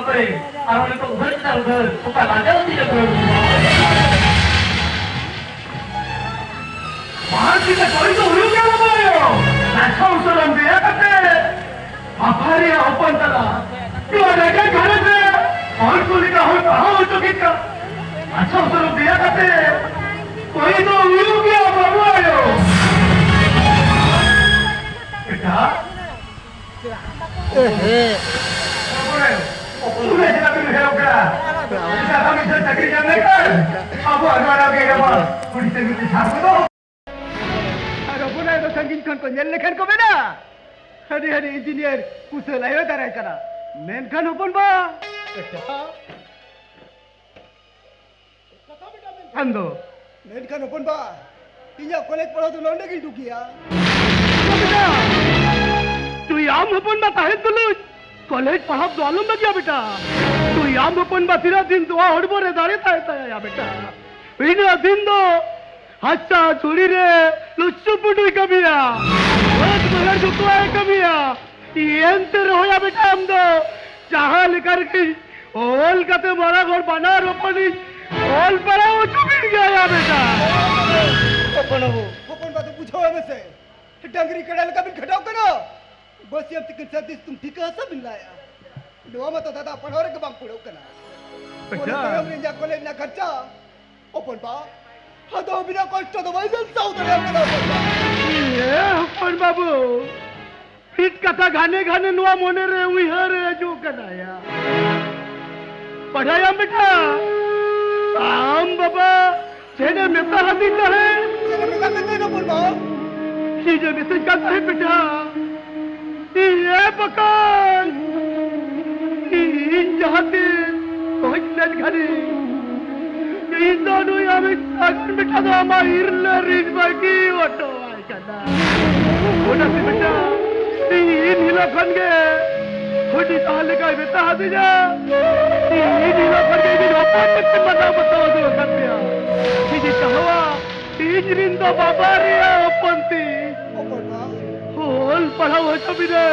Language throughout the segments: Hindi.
করে আর অনেক তো উধর কিনা উধর ওকা লাগাও দিয়ে করে मार्चिका कोई तो हुई क्या बोलो अच्छा उसरम दिया करते आभारी अपन तला क्यों लगे घर से और कोई का हो कहाँ हो चुकी का अच्छा उसरम दिया करते कोई तो हुई क्या बोलो बेटा पूरे जिला में है क्या इसे हम इसे चक्री जाने कर अब हमारा के क्या पुलिस से भी छाप दो संगीन खान को जेल खान को बेना हरी हरी इंजीनियर कुशल आयो ताराय करा मेन खान ओपन बा अंदो मेन खान ओपन बा तिया कॉलेज पढ़ा तो लौंडे की दुकिया बेटा तू याम ओपन बा काहे तुलु कॉलेज पढ़ा तो आलम बगिया बेटा तू याम ओपन बा तिरा दिन तो हड़बोरे दारे ताय या बेटा इना दिन दो अच्छा छोड़ी रे लुच्चू पुटू कबिया बहुत मगर दुखवा है कबिया ये अंतर होया बेटा हम दो चाहा लेकर के ओल कते बड़ा घर बना रोपनी ओल पड़ा वो चुपिट गया या बेटा ओपन बात पूछो हमें से डंगरी कड़ल का भी खटाव करो बस ये अब तक साथी तुम ठीक है सब मिलाया दुआ मत दादा पढ़ो रे कबांग पढ़ो कना बेटा हमने जा कॉलेज ना खर्चा ओपन बा तो बिना कष्ट तो वही जनता उतरे ये अपन बाबू हिट कथा गाने गाने नुआ मोने रे हुई हर जो कनाया पढ़ाया बेटा आम बाबा छेने मेता हाथी है छेने मेता कहते ना बोल बाबू चीजें मैसेज करता है बेटा ये पकान इन चाहते पहुंच लग घरे इंदोनु यामी अगर बेटा तो हमारी इरले रीच बाकी वटो आई कहना उड़ा सी बेटा ये नीला खन के छोटी ताले का बेटा हाथी जा ये नीला खन के भी रोपा कितने बताओ तो कर दिया ये चाहवा तीज रिंदो बाबा रिया ओपनती होल पढ़ा हो चुकी रे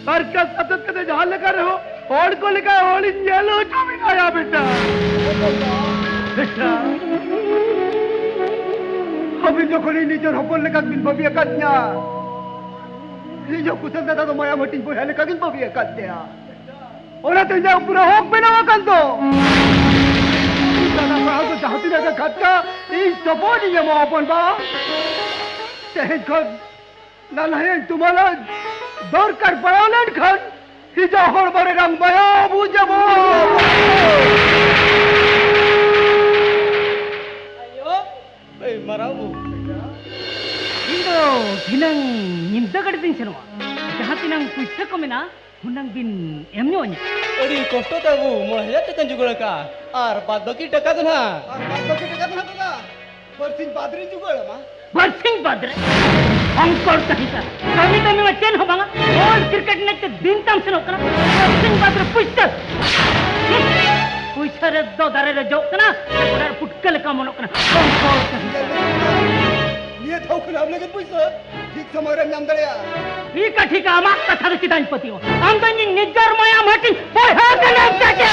पर क्या सतत कदे जहाँ लेकर हो और को लेकर और इन जेलो चुकी आया बेटा अभी जो कोई निजर हपल लेकर बिन बबिया काटना निजो कुछ दादा तो माया मटी बोले लेकर बिन बबिया काटना और ना तो इधर पूरा होक पे ना कर दो दादा कहाँ तो चाहती है कि काटना इस सपोर्ट ये मापन बा तेरे घर ना नहीं तुम्हारा दौर कर पाया ना खन हिजा हर बारे रंग पाया बुझे बो मराऊ इंदो गिनंग निंदा गड़तिन चलो जहाँ तिनंग पुष्ट को मिना हुनंग बिन एमन्योnya अड़ी कष्ट ताबू मोहल्ला तकन जुगड़ का आर बाद बाकी टका तो ना बरसिंग बादरी जुगड़ मा बरसिंग बादरे अंकोर कहीं का कभी तो मैं चैन हो बांगा और क्रिकेट ने तो दिन तम से नौकरा बरसिंग बादरे पुष्ट पुष्टर दो दारे रे जोक ना उधर पुटकल का मनो कना ये तो खुला हमने के पुष्टर ठीक समारे नाम दरिया ठीक है आमा कथा रे किदान पति हो हम तो निजर माया मटी वो है के नाम जाके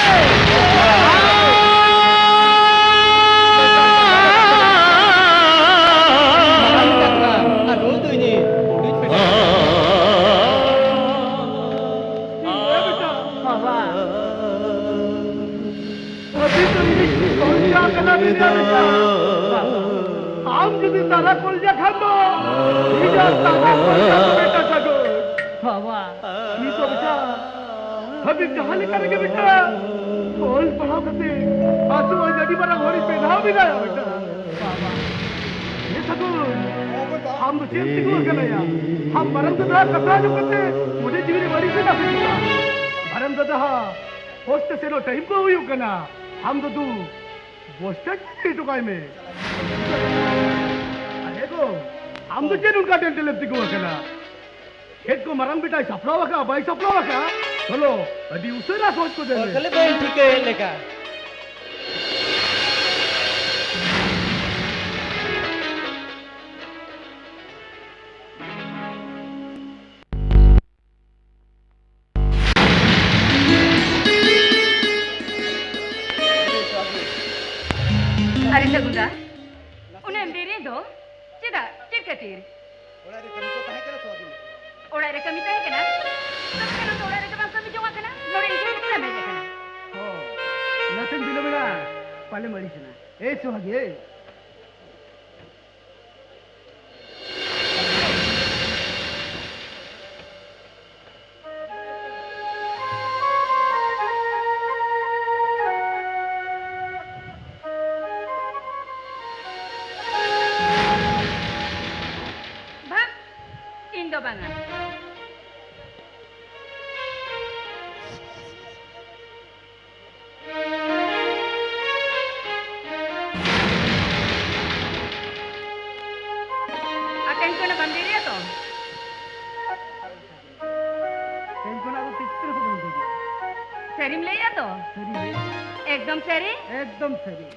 हम যদি তারা কলজা খাবো ইজা তারা কলজা বেটা জাগো বাবা কি তো বেটা अभी कहाँ लेकर गए बेटा बोल पढ़ाओ करते आंसू और जड़ी बड़ा घोड़ी पे ना भी गया बेटा बाबा ये सब हम तो चिंतित हो गए यार हम बरम दादा कथा जो करते मुझे जीवन बड़ी से ना फिरता बरम दादा होस्ट से लो टाइम को हुई होगा हम तो तू पोस्टर तो काय में अरे को हम तो चेन उनका टेंट लेती को वकला खेत को मरंग बिटा सफलावा का भाई सफलावा का चलो अभी उसे ना सोच को दे चले कोई ठीक है लेका Hari Segunda, unem diri do, cida, cid katir. Orang ada kami kau tahan kena suatu. Orang ada kami tahu kena, tapi kalau tu orang ada kami kami jawab kena, nori itu kita beja kena. Oh, nothing bila bila. Paling malis na. Suhagi. Indo banget. Akan kau nak bandiri atau? Tension aku picture ko bol diya. Seri melayu atau? Seri. Ekdom seri? Ekdom seri.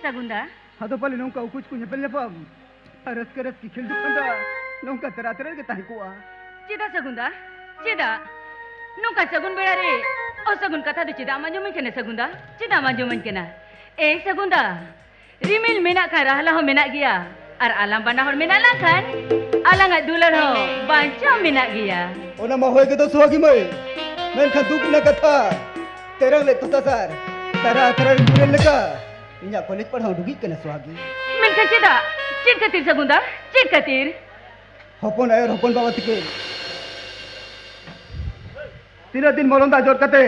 Sagunda, Hado pala nung kaukuch ko niya pala aras-karas kikil dukanda nung katara-tara kita hikuwa. cida Sagunda, cida. Nungka Sagun berare. Oh Sagun kata tu cida aman jumin kena Sagunda, cida aman jumin kena. Sagunda, rimil menak kan rahlah ho menak gia. Ar alam bandar ho menak lah kan? Alang at dular ho, banca menak gia. Ona mahoy kita suagi mai. Menkan duk na kata. Terang le tutasar. Tara-tara duren leka. Inya college padhau dugi kena suagi. Menkan cida, cid katir Sagunda, cid katir. Hopon ayer hopon bawa tikil. 3 दिन मोलंदा जोर कते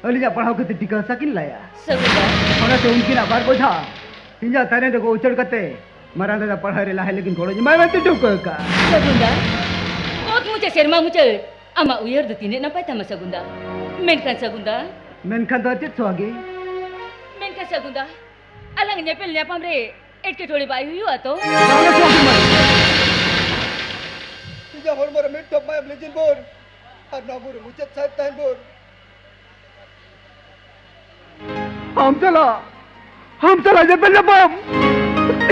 अलिया पढ़ाओ कते टिका सकिन लाया Sagunda, होना तो उनकी ना बार बोझा हिंजा ताने देखो उचड़ कते मरा दादा पढ़ा रे लाहे लेकिन कॉलेज मैं मत टुक का Sagunda. Kot muja serma muja. Ama uyar do tine nampai tama Sagunda. Menkan Sagunda. मेनखान तो चित Suhagi Menkan Sagunda. Alang nyepel nyapam re. Etke thodi bai huyu ato. जाने सुहागी मैं हिंजा होर मरा मिट टॉप मैं लेजिन बोर और ना बोर मुझे साइड टाइम बोर हम चला जब पहले बम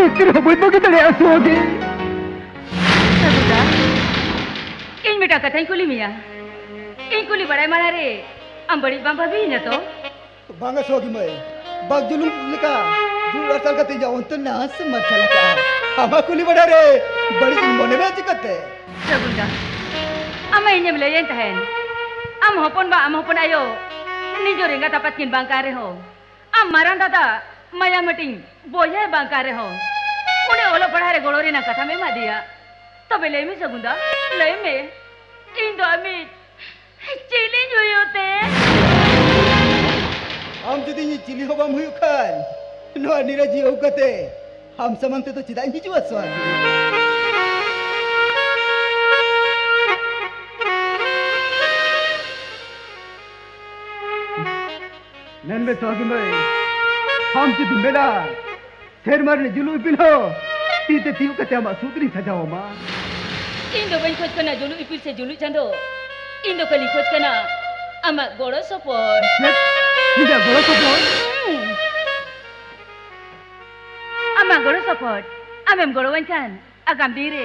इसके हबुत में कितने Suhagi Sagunda. In mita katain kuli miya. In kuli badai mana re. Am badi bam bhabi na to. बांगा सोगी मैं बाग जुलूम लिखा जुल असल का तीजा उन तो नास मत चला का हमा कुली बड़ा रे बड़ी मोने में चिकते Sagunda. Ama inya belayan tahan. Am hopon ayo. Ni jo ringa tapat kin bangkare ho. Am maran dada maya meeting boya bangkare ho. Une olo padhare golori na katha me madia. Tobe lei me Sagunda. Lei me. Indo ami chili joyote. हम जदी ये चिली हो बम हुई खान नो निराजी हो कते हम समंते तो चिदाई ही जुआ स्वागी नन में स्वागी में हम जदी मेला शेर मारने जुलू पिलो तीते तीव कते हम सूत्री सजाओ मां Indo bain coach kana julu ipil se julu chando. Indo kali coach kana ama goro support. निजा गोरो को बोल Ama goro support. Amem goro wan kan. Agam dire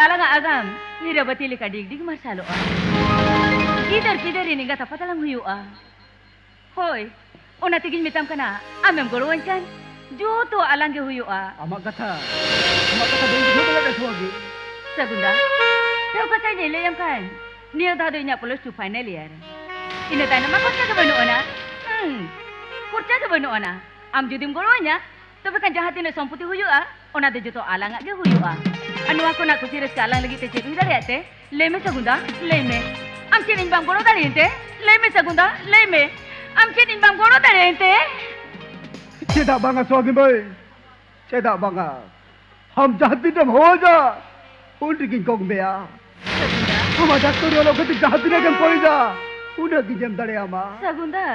alanga agam. Nira batili ka dig marsalo a. Kidar ini gata patalang huyu a. Hoy, ona tigin mitam kana. Amem goro wan kan. Joto alange huyu a. अमा कथा बोल दो बला swaggy Sagunda. Tau ka tay nilay kan. Niya dado niya pulos to final year. Ina tayo naman kursa ka ba noon na? Kursa ka ba noon na? Am judim goro niya. Tapi kan jahatin na somputi huyu a. Ona de juto alang age huyu a. Anu ako na kusiris ka alang lagi te chiru dari ate. Leme Sagunda, leme. Am chinin bang goro dari ente. Leme Sagunda, leme. Am chinin bang goro dari ente. Cheda Banga swaggy भाई चेदा बांगा हम चाहते जब हो जा उल्टी की कोग में आ हम आजा करो लोग तो चाहते ना जब कोई जा उन्हें की जम दरे आमा Sagunda.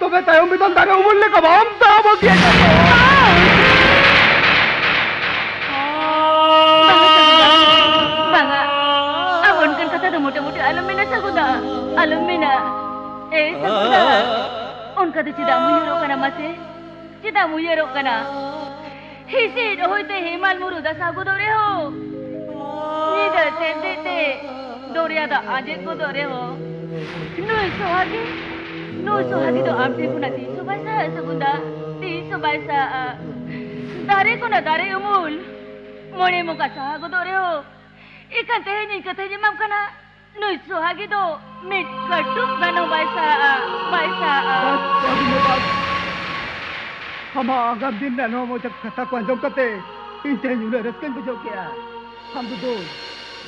तबे तायों में तो दारे उमर ले कब हम ताब हो गया Banga, awon kan kata dah mote-mote alam mina Sagunda. Alam mina. Sagunda. On kata tidak muyero kana mase. Tidak muyero kana. Hisi hoite himal muruda sagu dore ho. Nida te dore ada aje ko dore ho. Nui sohagi. No sohagi do amti ko na di subasa segunda di subasa dari ko na dari umul mole mo ka sahago do reo ikan teh ni kata ni mam kana no sohagi do mit kadum gano baisa Hama agam din na no mo jak kata kwanjong kate inte nyule resken bujau kya ham do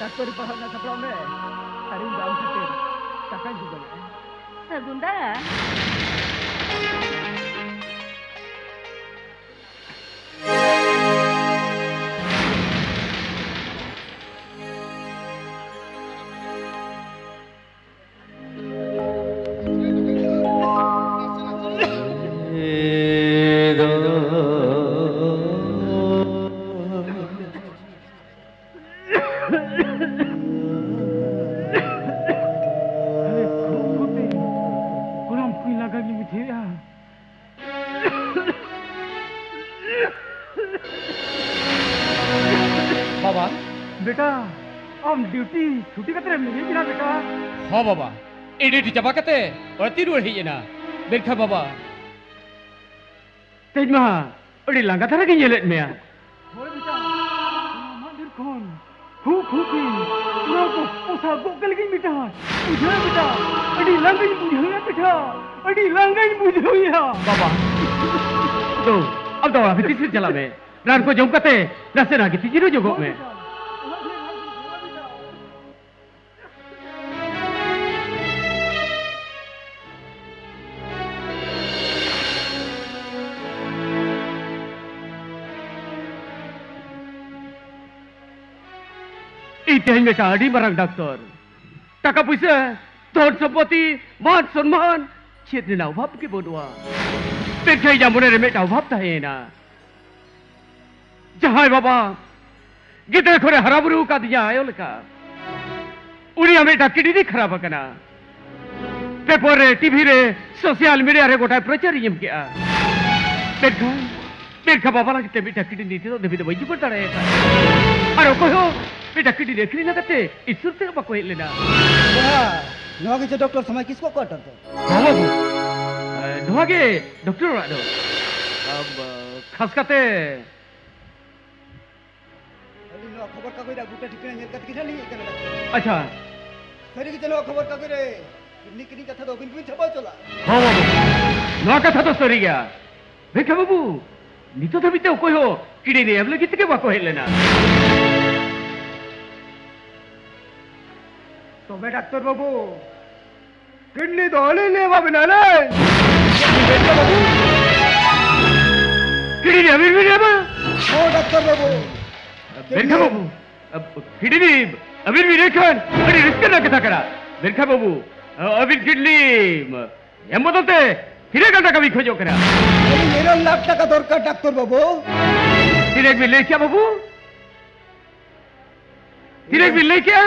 doctor pahal na sapra me tarin daun kate takan juga segunda बाबा बेटा हम ड्यूटी छुट्टी कतरे मिली बिना बेटा हाँ बाबा एडी चबा कते और तीन ही ना बेरखा बाबा तेज मा अड़ी लंगा थारा के येलेट में होय बेटा मंदिर कौन खूब की ना को उसा गोकल की बेटा मुझे बेटा अड़ी लंगा ही मुझे बेटा अड़ी लंगा ही मुझे बाबा तो अब दौड़ा फिर तीसरी चला में रान को जम कते रसे ना की तीसरी जोगो में Iten beca di marang doktor. Taka puisa, धन सम्पत्ति मान सम्मान क्षेत्र ना अभाव के बोलवा पेट जामुने रे मेटा अभाव था ना जहां बाबा गिदर खोरे हराबुरु का दिया आयो लका उनी हमें किडनी दी खराब कना पेपर रे टीवी रे सोशल मीडिया रे गोटा प्रचार यम किया पेट खा बाबा लगे बेटा किडनी तो देबी तो वही पड़ता रहे अरे कहो बेटा किडनी देखली ना कते ईश्वर से बाको लेना नवा के डॉक्टर समय किसको क्वार्टर तो बाबू नवा के डॉक्टर राडो अब खास करते अभी नवा खबर का कोई बुटा ठिकाना नेल कत किना नहीं करना अच्छा सरी के चलो खबर का करे किडनी किडनी कथा तो बिन छपा चला हां बाबू नवा कथा तो सरी गया देखा बाबू नितो धबिते कोई हो किडनी एवले कित के बाको हेलेना तो बे डॉक्टर बाबू किडनी तो हले लेवा बिना ले बाबू किडनी अभी भी लेवा ओ डॉक्टर बाबू देखा बाबू अब किडनी अभी भी देखन अरे रिस्क ना कथा करा देखा बाबू अभी किडनी हम बोलते फिरे का कभी खोजो करा अरे मेरा लाख टका दरकार डॉक्टर बाबू फिरे भी ले क्या बाबू फिरे भी ले क्या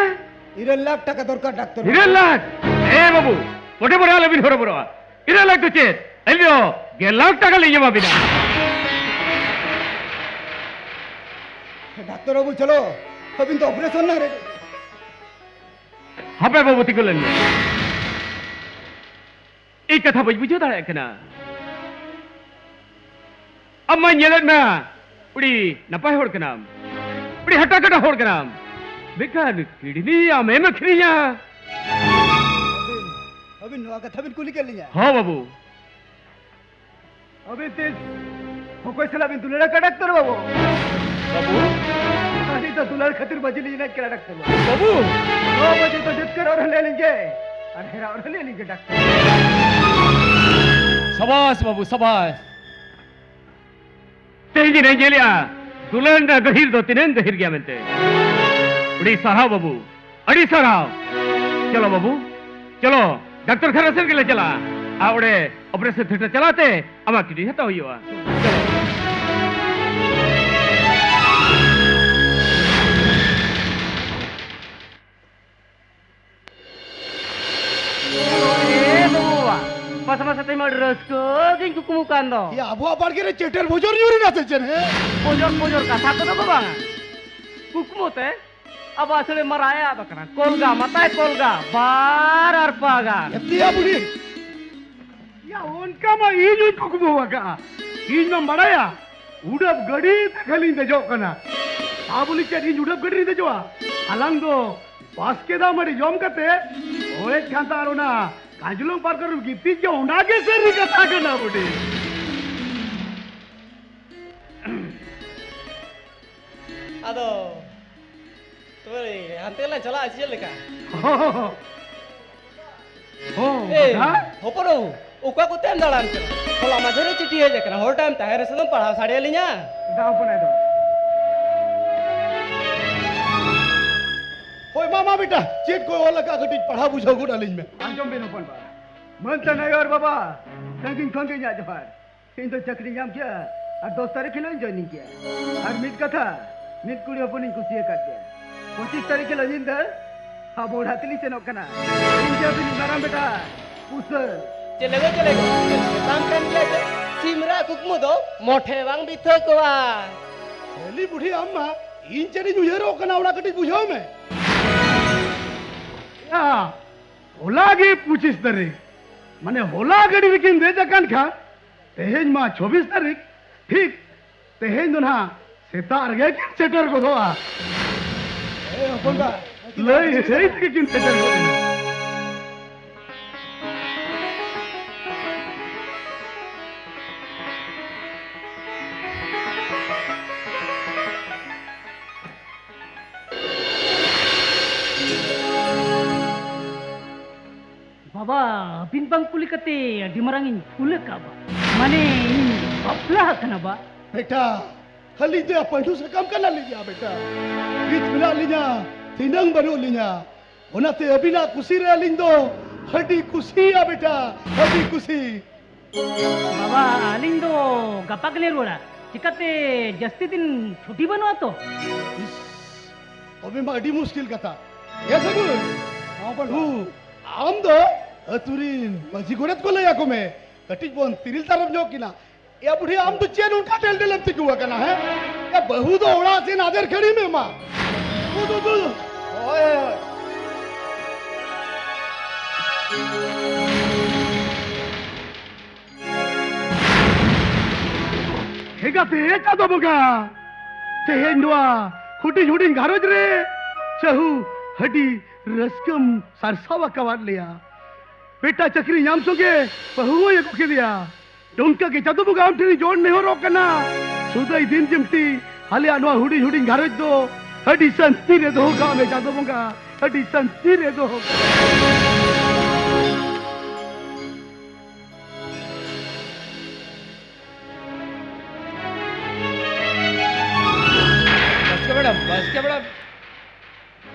2 लाख टका दरकार डॉक्टर 2 लाख ए बाबू मोटे मोटे आले भी थोड़ा बड़ा 2 लाख तो चेत अल्लो 1 लाख टका ले जमा बिना डॉक्टर बाबू चलो अभी तो ऑपरेशन ना रे हापे बाबू तिकुलन एक कथा बुझो दाड़े कना अम्मा नेलत ना उड़ी नपाय होड़ कना उड़ी हटा कटा होड़ कना बेकार किडनी आमे में खरिया अभी नवा कथा बिल्कुल कर लिया हां बाबू अभी तेज हो कोई सला बिन दुलड़ा का डॉक्टर बाबू बाबू अभी तो दुलड़ खातिर बजली ना करा डॉक्टर बाबू 9 बजे तो जित कर और ले लेंगे अरे और ले लेंगे डॉक्टर शाबाश बाबू शाबाश तेजी नहीं जेलिया दुल्हन का गहिर दो तीन गहिर गया मिलते उड़ी सराव बाबू अड़ी सराव चलो बाबू चलो डॉक्टर खरसर के लिए चला आवड़े ऑपरेशन थिएटर चलाते अमा किडी हता हुआ masa-masa tema resko gin kukumukan do ya abu apar kira ceter bojor nyuri na sejen he bojor kata ko ba bang kukumote aba asale maraya ba kana kolga matai kolga bar ar pagar ya budi Ya onka ma ini kukumu waka. Ini ma maraya. Udap gadi kali dejok kana. Abuli chat ini udap gadi dejwa. Alang do baskeda mari jom kate. Oe kanta aruna. Kanjulong parkar giti jo nage seri kata kana budi. Aduh. Tuh, hantu lah cala aja leka. Oh, apa tu? Uka aku tem dalam tu. Kalau macam ni cuti aja kena. Whole time tahir sedang pahal sari alinya. dah apa itu? Hoi mama beta, cit ko wala ka gadi पढ़ा बुझो गुड अलिन में. अंजम बेनो पन बा. मन त नहीं और बाबा. संगिन खंगे जा जफर. इन तो चक्री जाम किया. और दोस्तारे खिलो जॉइनिंग किया. और मित कथा. मित कुड़ी अपनी कुसिया कर दिया. 25 तारीख के लजिन दर. अब उड़ातली से नौकना. इंजा भी निमाराम बेटा. पुसर. Celego. Sampai ni aja. Simra kukmu do. Mote bang bitho kuah. हेली बुढ़ी अम्मा इन चरी जुझेरो कनावड़ा कटी बुझाओ मैं या होला गे पूछिस तारीख माने होला गड़ी लेकिन दे जकन खा तेहेज मा 24 तारीख ठीक तेहेज दोना सेतार गे किन सेटर को दोआ ए अपन बा लई सही के किन सेटर को Baba, binbang kuli kate dimarangin kule kaba. Mane ini bapla kana ba? बेटा खाली दे पंडू से कम करना लीजिए बेटा गीत मिला लीजा तिनंग बनो लीजा होना ते अभी ना कुसी रे लिंदो हड्डी कुसी या बेटा हड्डी कुसी Baba, aling do gapak lerura. Cikate जस्ती दिन छुट्टी बनवा तो. अभी माडी मुश्किल कथा ये सब हाँ पर हूँ आम दो अतुरीन मजी गोरत को ले आको मैं कटिज बोन तिरिल तरफ जो किना या बुढ़ी आम तो चेन उनका टेल टेल अब तक हुआ करना है या बहू तो उड़ा से नादर खड़ी में माँ तू ओए हेगा ते एका तो बगा ते हेंडवा खुटी झुड़ी घारोज रे चहू हड्डी रस्कम सरसावा कवाट लिया बेटा चक्री याम सोगे बहुओं ये कुके दिया डोंका के चादू बुगाम तेरी जोड़ नहीं हो रोकना सुधाई दिन जिमती हाले अनवा हुडी हुडी घारोज दो हड्डी संती रे दो गाँव में चादू बुगा हड्डी संती रे दो बस क्या मैडम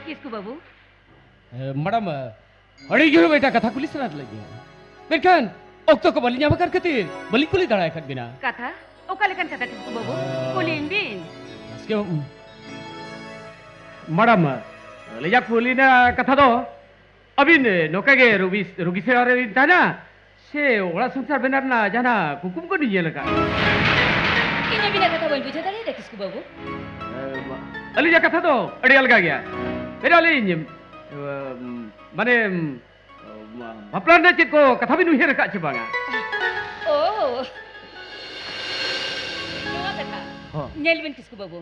किसको बाबू मैडम अड़ी जो बेटा कथा कुली सरात लगी बेरखान ओक्तो को बलिnya bakar ketir balik kuli darai kat bina kata o kalikan kata kisko babu kulin bin bas क्या मैडम लेजा कुली ना कथा दो अभी नौका के रुगी से और था ना से ओला संसार बेनार ना जाना कुकुम को नहीं लगा ini bina kata boy buja tadi ada kisko babu Ali जा कथा दो अड़ी अलगा गया मेरा अली माने बापला ने चित को कथा भी नुहे रखा चिबांगा oh nua kata nyelbin kisko babu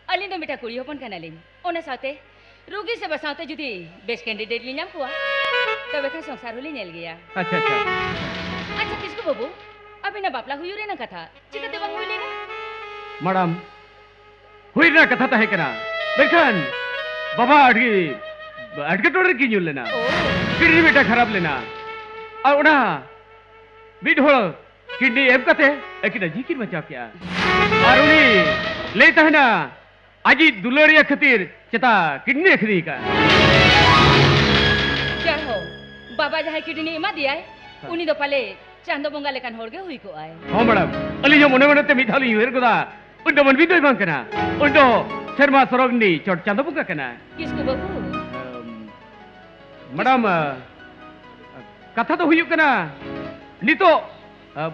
alin do mita kuri hopon kanalin ona saute rugi se basaute judi best candidate linyam kuwa तबे का संसार होली नेल गया अच्छा किसको बाबू अभी ना बापला हुई रे ना कथा चिकते बंग हुई लेना मैडम हुई ना कथा ता है कना बेखान बाबा अड़के टोडर की न्यूल लेना किडनी बेटा खराब लेना और ना बीट हो किडनी एम कते एकिना जी किन बचा क्या और उनी लेता है ना आजी दुलरिया खतीर चता किडनी खरी का क्या हो बाबा जहाँ किडनी इमा दिया है उन्हीं दो पले चांदो बोंगा लेकर होड़गे हुई को आए हाँ मैडम अली जो मुने ते मिठाली हुई को दा उन्डो मन भी तो इमान कना उन्डो शर्मा सरोगनी चोट चांदो बोंगा कना किसको बाबू मैडम कथा तो हुई कना नितो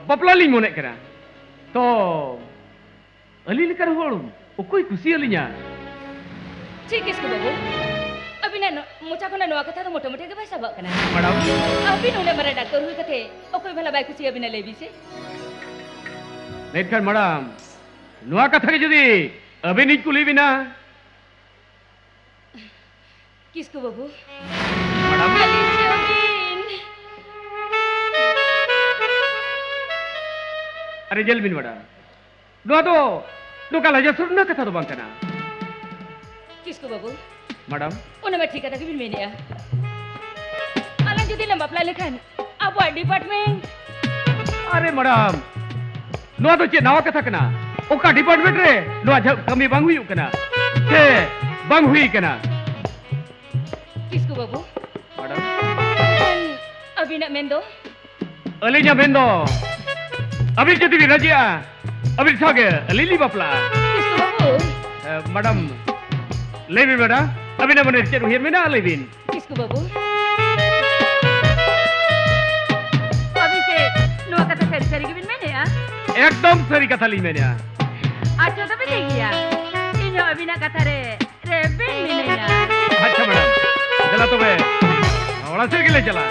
बपला लिंग मोने कना तो अली लेकर होड़ कोई खुशी अलिया ठीक किसको बाबू अभी Abin mucha kona noa kata tu moto-moto ke bahasa bak kana. madam Abin udah mara doktor hui kate. Okoi bhala bai kusi abin lebi se. Netkan madam noa katha ke jodi abin kuli bina Kisko babu? madam Alicia Abin. अरे जल बिन madam noa to kala jasur na katha do bang kana Kisko babu? madam Una ma ठीक kata ke bin mene ya. Alang jodi lamba apply lekhan. Abu department. अरे madam noa to che nawa katha kana oka department re noa kami bang hui kana che bang hui kana Kisko babu? madam Abin nak mendo? alinya bendo abin jadi biraja abin sage lili bapla Kisko babu? madam lebin madam abin na bener ceru hir mena lebin Kisko babu? Abin se noa kata seri-seri ke bin mene ya. ekdom sari katha li mena Acho tapi lagi ya. Inyo abin nak kata re bin mene ya. अच्छा मैडम चला तो मैं और से के ले चला